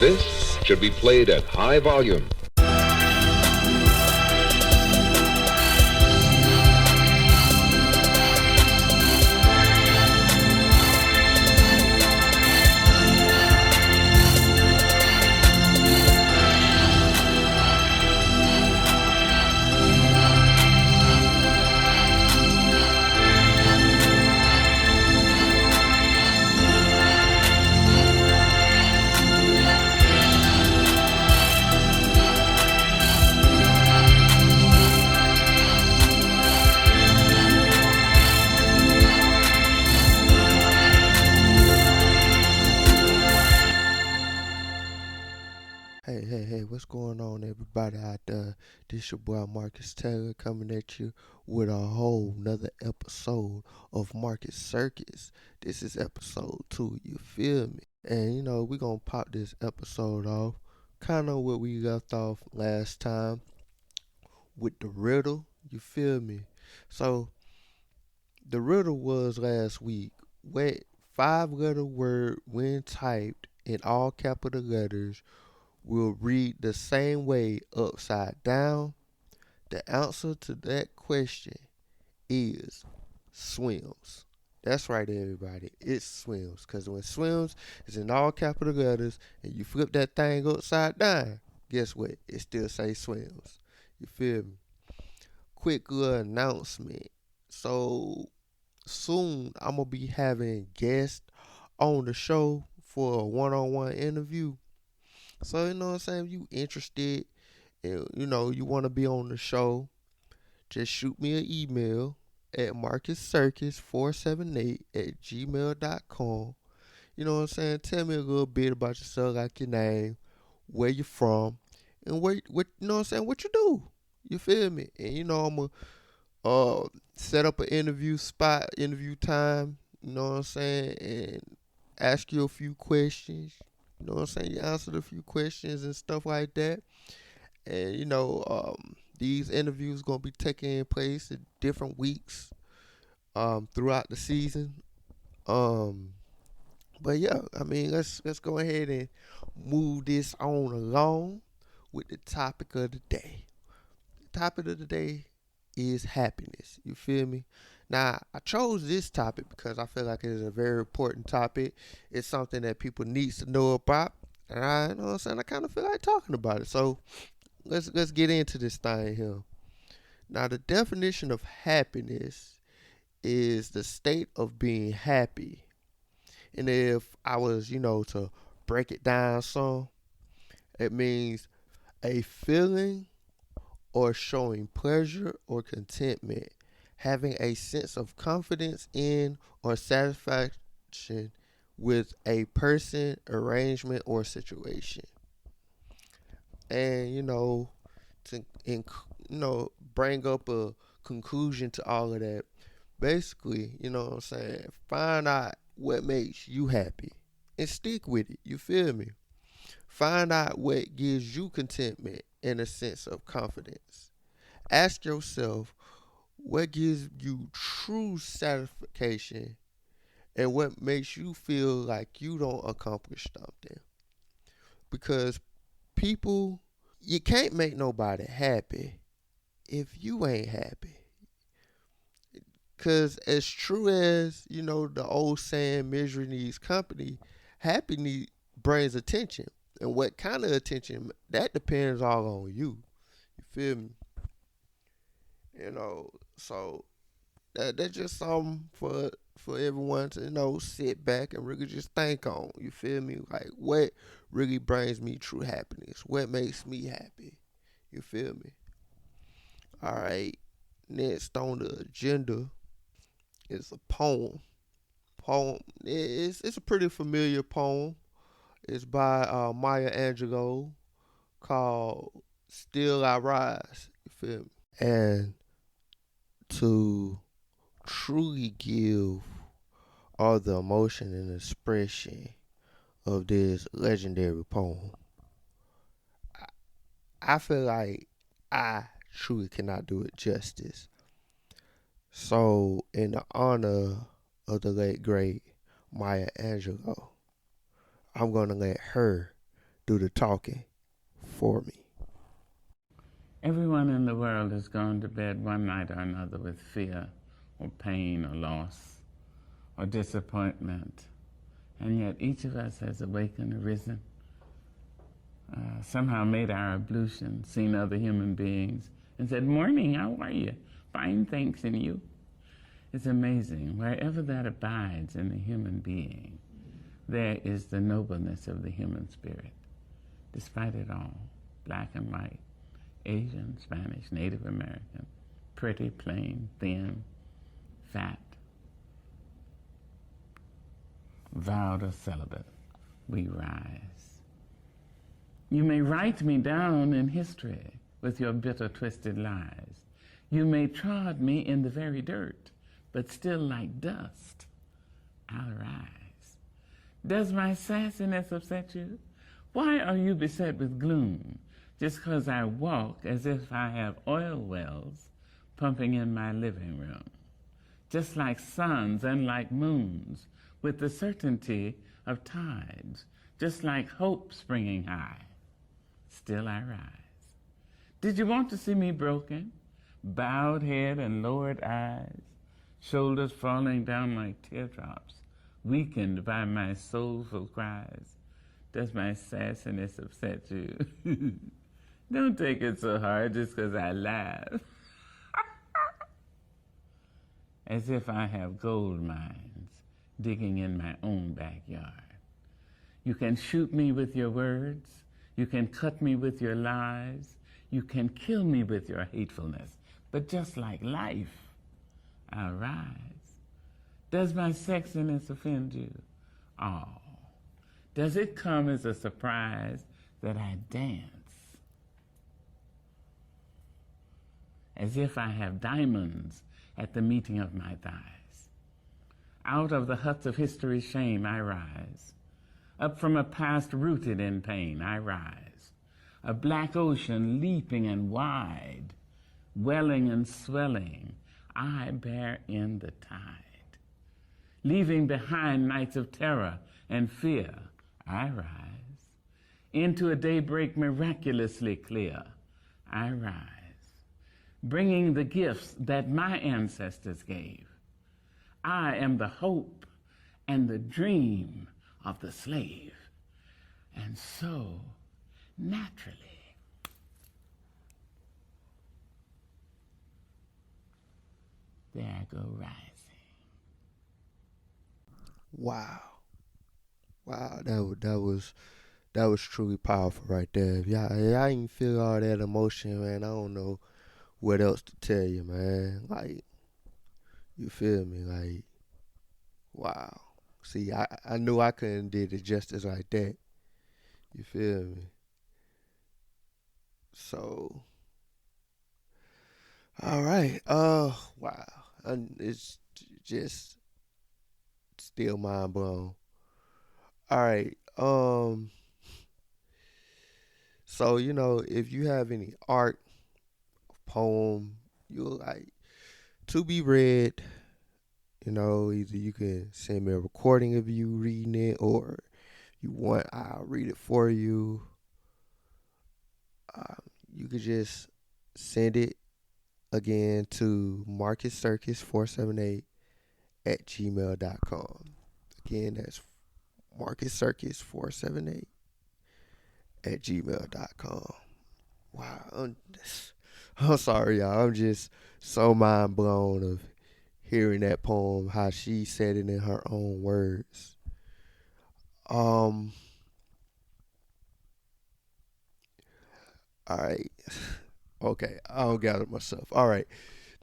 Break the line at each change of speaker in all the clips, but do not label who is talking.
This should be played at high volume.
Hey, what's going on, everybody out there? This your boy Markus Taylor coming at you with a whole nother episode of Markus Circus. This is episode 2, you feel me? And we're gonna pop this episode off, kind of what we left off last time with the riddle, you feel me? So, the riddle was last week, what 5-letter word when typed in all capital letters will read the same way upside down? The answer to that question is swims. That's right, everybody. It swims. Because when swims is in all capital letters and you flip that thing upside down, guess what? It still says swims. You feel me? Quick little announcement. So soon I'm going to be having guests on the show for a one-on-one interview. So, you know what I'm saying? If you interested and, you want to be on the show, just shoot me an email at markuscircus478@gmail.com. You know what I'm saying? Tell me a little bit about yourself, like your name, where you're from, and what you know what I'm saying, what you do. You feel me? And I'm gonna set up an interview spot, interview time, you know what I'm saying, and ask you a few questions. You know what I'm saying? You answered a few questions and stuff like that. And these interviews gonna be taking place in different weeks throughout the season. Um but yeah, I mean let's go ahead and move this on along with the topic of the day. The topic of the day is happiness. You feel me? Now, I chose this topic because I feel like it is a very important topic. It's something that people needs to know about. And I you know what I'm saying, I kind of feel like talking about it. So let's get into this thing here. Now, the definition of happiness is the state of being happy. And if I was, to break it down some, it means a feeling or showing pleasure or contentment, having a sense of confidence in or satisfaction with a person, arrangement, or situation. And to bring up a conclusion to all of that, basically, you know what I'm saying, find out what makes you happy and stick with it. You feel me? Find out what gives you contentment and a sense of confidence. Ask yourself what gives you true satisfaction and what makes you feel like you don't accomplish something. Because people, you can't make nobody happy if you ain't happy. Because as true as, the old saying, misery needs company, happiness brings attention. And what kind of attention, that depends all on you. You feel me? So that's just something for everyone to, sit back and really just think on. You feel me? Like, what really brings me true happiness? What makes me happy? You feel me? All right. Next on the agenda is a poem. It's a pretty familiar poem. It's by Maya Angelou called "Still I Rise." You feel me? And to truly give all the emotion and expression of this legendary poem, I feel like I truly cannot do it justice. So, in the honor of the late great Maya Angelou, I'm gonna let her do the talking for me.
Everyone in the world has gone to bed one night or another with fear or pain or loss or disappointment. And yet each of us has awakened, risen, somehow made our ablution, seen other human beings, and said, "Morning, how are you? Fine, thanks, and you?" It's amazing. Wherever that abides in the human being, there is the nobleness of the human spirit. Despite it all, black and white, Asian, Spanish, Native American, pretty, plain, thin, fat, vowed or celibate, we rise. You may write me down in history with your bitter, twisted lies. You may trod me in the very dirt, but still like dust, I'll rise. Does my sassiness upset you? Why are you beset with gloom just 'cause I walk as if I have oil wells pumping in my living room? Just like suns and like moons, with the certainty of tides, just like hope springing high, still I rise. Did you want to see me broken? Bowed head and lowered eyes, shoulders falling down like teardrops, weakened by my soulful cries. Does my sassiness upset you? Don't take it so hard just 'cause I laugh. As if I have gold mines digging in my own backyard. You can shoot me with your words. You can cut me with your lies. You can kill me with your hatefulness. But just like life, I'll rise. Does my sexiness offend you? Oh, does it come as a surprise that I dance? As if I have diamonds at the meeting of my thighs. Out of the huts of history's shame I rise. Up from a past rooted in pain I rise. A black ocean leaping and wide, welling and swelling, I bear in the tide. Leaving behind nights of terror and fear, I rise. Into a daybreak miraculously clear, I rise. Bringing the gifts that my ancestors gave. I am the hope and the dream of the slave. And so, naturally, there I go rising.
Wow. Wow, that was truly powerful right there. If y'all ain't feel all that emotion, man, I don't know what else to tell you, man. Like, you feel me? Like, wow. See, I knew I couldn't did it justice like that. You feel me? So, all right. Wow. And it's just still mind blown. All right. So if you have any art, poem, you like to be read, either you can send me a recording of you reading it, or you want I'll read it for you. You could just send it again to Markus Circus 478 at gmail.com. Again, that's Markus Circus 478 at gmail.com. Wow, I'm sorry, y'all. I'm just so mind blown of hearing that poem, how she said it in her own words. All right. Okay, I'll gather myself. All right.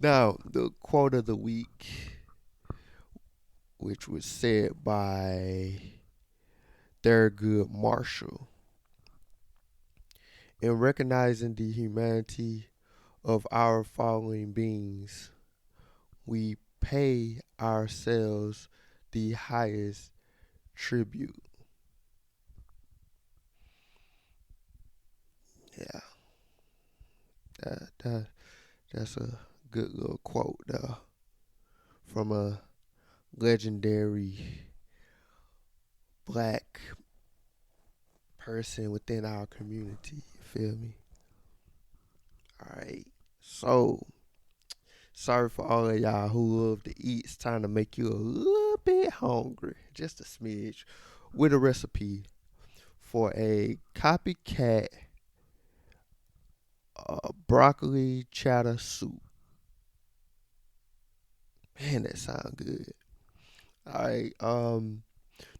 Now, the quote of the week, which was said by Thurgood Marshall. In recognizing the humanity of our fallen beings, we pay ourselves the highest tribute. Yeah, that's a good little quote from a legendary black person within our community. You feel me? All right. So sorry for all of y'all who love to eat. It's time to make you a little bit hungry, just a smidge, with a recipe for a copycat broccoli cheddar soup. Man, that sounds good. All right.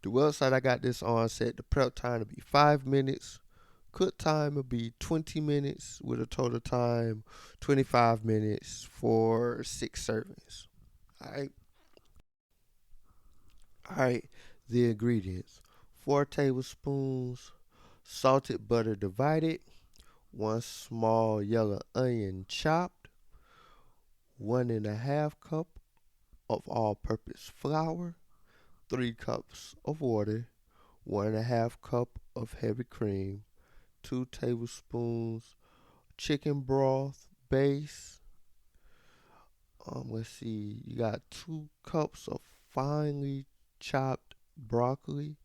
The website I got this on said the prep time to be 5 minutes. Cook time will be 20 minutes with a total time 25 minutes for 6 servings. All right. All right. The ingredients: 4 tablespoons salted butter divided, 1 small yellow onion chopped, 1.5 cup of all-purpose flour, 3 cups of water, 1.5 cup of heavy cream, 2 tablespoons chicken broth base. Let's see, you got 2 cups of finely chopped broccoli,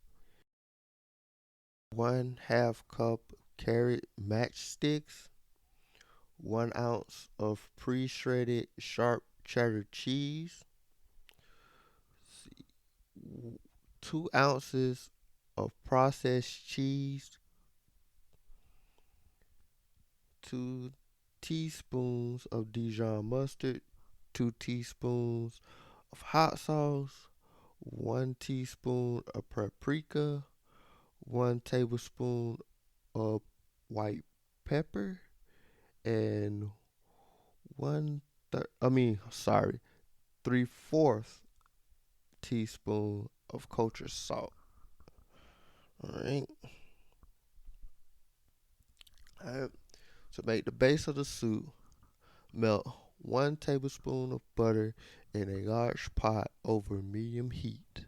1/2 cup carrot matchsticks, 1 ounce of pre-shredded sharp cheddar cheese, 2 ounces of processed cheese, 2 teaspoons of Dijon mustard, 2 teaspoons of hot sauce, 1 teaspoon of paprika, 1 tablespoon of white pepper, and 3/4 teaspoon of kosher salt. All right. To make the base of the soup, melt 1 tablespoon of butter in a large pot over medium heat.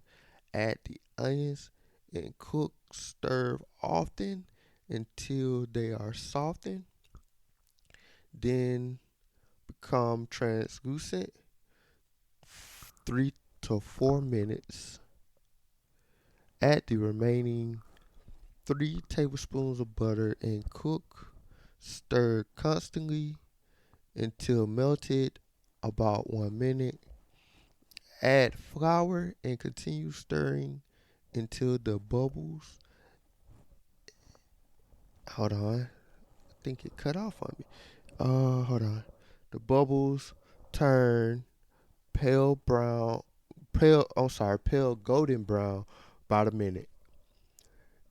Add the onions and stir often until they are softened, then become translucent. 3 to 4 minutes. Add the remaining 3 tablespoons of butter and cook. Stir constantly until melted, about 1 minute. Add flour and continue stirring until the bubbles. Hold on. I think it cut off on me. Hold on. The bubbles turn pale golden brown about a minute.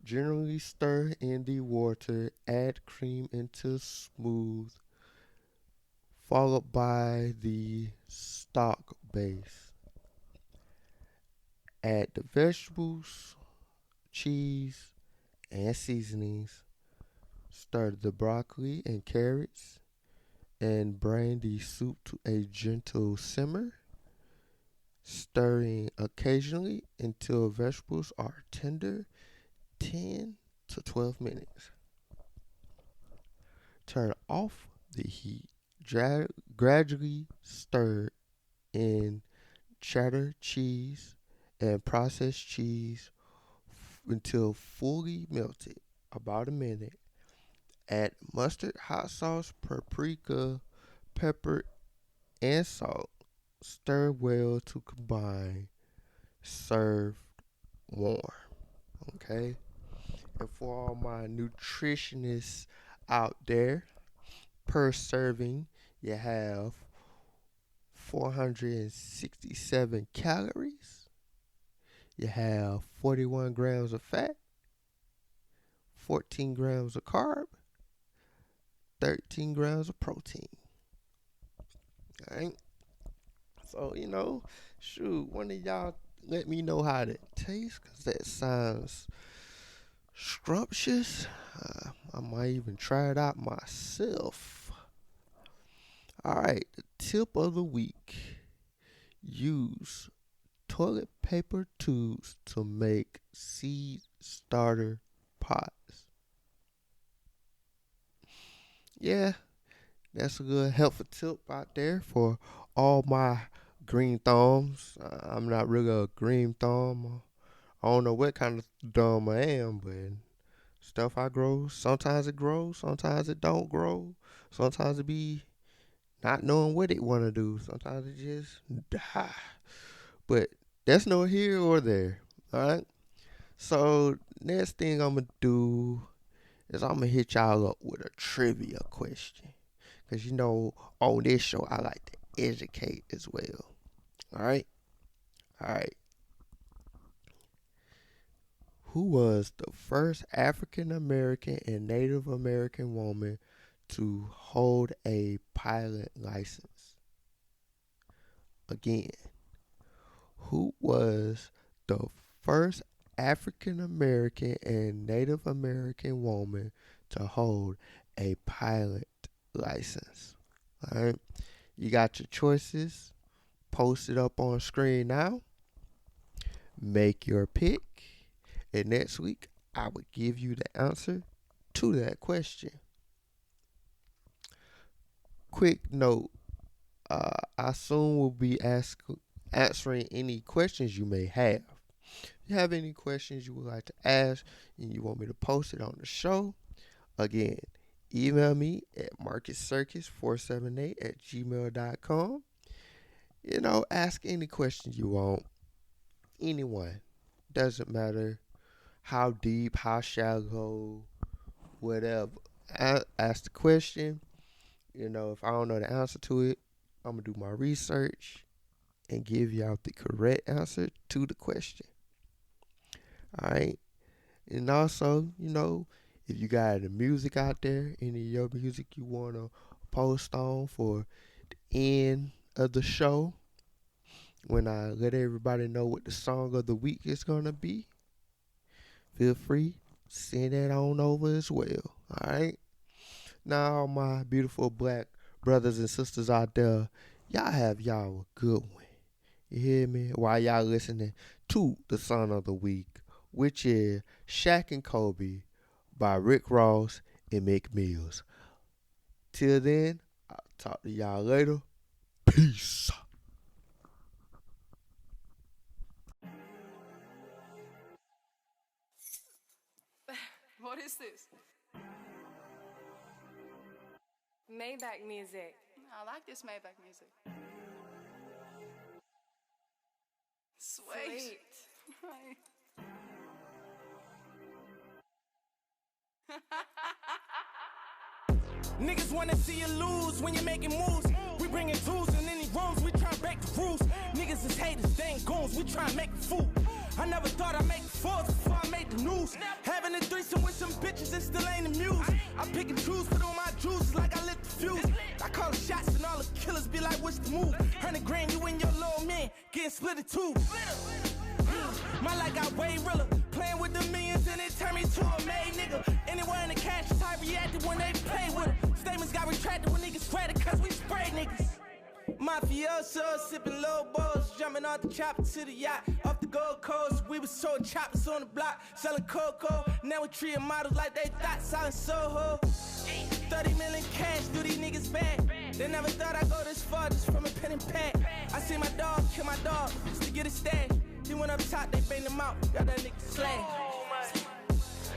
Generally stir in the water, add cream until smooth, followed by the stock base. Add the vegetables, cheese, and seasonings. Stir the broccoli and carrots and bring the soup to a gentle simmer, stirring occasionally until vegetables are tender. 10 to 12 minutes. Turn off the heat. Gradually stir in cheddar cheese and processed cheese until fully melted, about a minute. Add mustard, hot sauce, paprika, pepper, and salt. Stir well to combine. Serve warm. Okay? And for all my nutritionists out there, per serving, you have 467 calories. You have 41 grams of fat, 14 grams of carb, 13 grams of protein. All right. So, shoot, one of y'all let me know how that tastes, because that sounds scrumptious. I might even try it out myself. All right, the tip of the week: use toilet paper tubes to make seed starter pots. Yeah, that's a good helpful tip out there for all my green thumbs. I'm not really a green thumb. I don't know what kind of thumb I am, but stuff I grow, sometimes it grows, sometimes it don't grow. Sometimes it be not knowing what it want to do. Sometimes it just die. But that's no here or there. All right. So next thing I'm gonna do is I'm gonna hit y'all up with a trivia question, cause you know on this show I like to educate as well. All right. All right. Who was the first African American and Native American woman to hold a pilot license? Again, who was the first African American and Native American woman to hold a pilot license? All right, you got your choices posted up on screen now. Make your pick, and next week I will give you the answer to that question. Quick note, I soon will be answering any questions you may have. If you have any questions you would like to ask and you want me to post it on the show, again, email me at markuscircus478@gmail.com. You know, ask any question you want. Anyone. Doesn't matter how deep, how shallow, whatever. Ask the question. You know, if I don't know the answer to it, I'm going to do my research and give y'all the correct answer to the question. All right. And also, you know, if you got any music out there, any of your music you want to post on for the end of the show, when I let everybody know what the song of the week is going to be, feel free, send that on over as well. All right. Now, all my beautiful black brothers and sisters out there, y'all have y'all a good one. You hear me? While y'all listening to the song of the week, which is Shaq and Kobe by Rick Ross and Meek Mills. Till then, I'll talk to y'all later. Peace.
What is this? Maybach music.
I like this Maybach music. Sweet.
Niggas wanna see you lose when you're making moves. We bringing tools in any rooms, we try to break the rules. Niggas is haters, they ain't goons, we try to make the fool. I never thought I'd make fours before I made the news. Having a threesome with some bitches, it still ain't amused. I pick and choose, put on my juices like I lit the fuse. I call the shots and all the killers be like, what's the move? 100 grand, you and your little man, getting split in two. My life got way realer. Playing with the millions and it turned me to a made nigga. Anywhere in the cash type reacted when they play with it. Statements got retracted when niggas sweated cause we sprayed niggas. Mafioso, sipping low balls, jumping off the chopper to the yacht. Off the Gold Coast, we was sold choppers on the block, selling cocoa. Now we treating models like they thought, selling Soho. 30 million cash, do these niggas bad. They never thought I'd go this far just from a pen and pad. I see my dog kill my dog just to get a stash. He went up top, they banged him out, got that nigga slayed.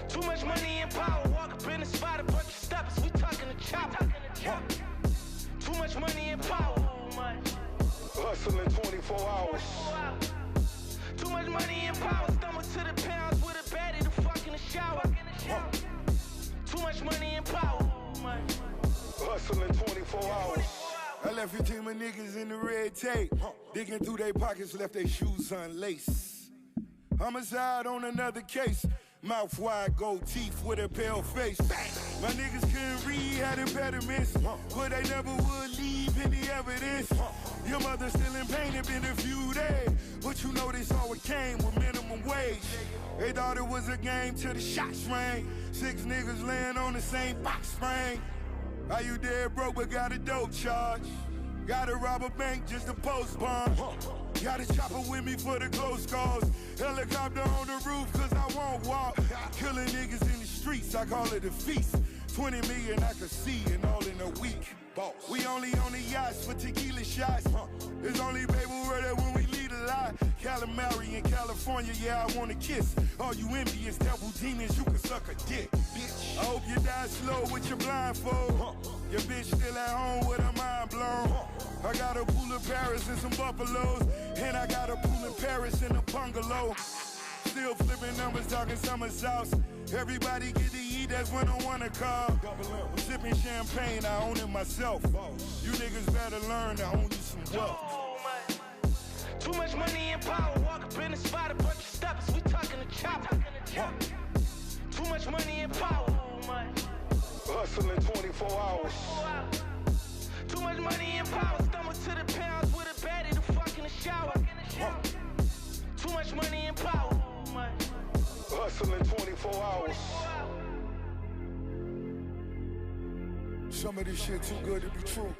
Too much money and power, walk up in the spot, a bunch of steppers, we talking to chopper. Too much money and power.
Hustling 24 hours.
Too much money and power. Stumble to the pounds with a baddie to fuck in the shower. Too much money and power.
Hustling 24 hours. I left 15 of niggas in the red tape. Digging through their pockets, left their shoes unlaced. Homicide on another case. Mouth wide, gold teeth with a pale face. My niggas couldn't read, had impediments, but they never would leave any evidence. Your mother still in pain, it been a few days, but you know this always came with minimum wage. They thought it was a game till the shots rang. 6 niggas laying on the same box spring. How you dead broke but got a dope charge? Gotta rob a bank just to post bond. Got a chopper with me for the close calls. Helicopter on the roof cause I won't walk. Killing niggas in the streets, I call it a feast. 20 million I could see and all in a week. We only on the yachts for tequila shots. It's only paper where that when we leave the lie. Calamari in California, yeah, I wanna kiss. All you envious devil demons, you can suck a dick, bitch. I hope you die slow with your blindfold. Your bitch still at home with her mind blown. I got a pool in Paris and some buffaloes. And I got a pool in Paris and a bungalow. Still flipping numbers, talking summer sauce. Everybody get to eat, that's when I wanna call. I'm sipping champagne, I own it myself. You niggas better learn to own you some wealth.
Too much money and power. Walk up in the spot, a bunch of steppers. We talking to chopper. Too much money and power.
Hustling 24 hours.
Too much money and power. Stomach to the pounds with a baddie to fuck in the shower. Too much money and power.
Hustling 24 hours. Some of this shit too good to be true.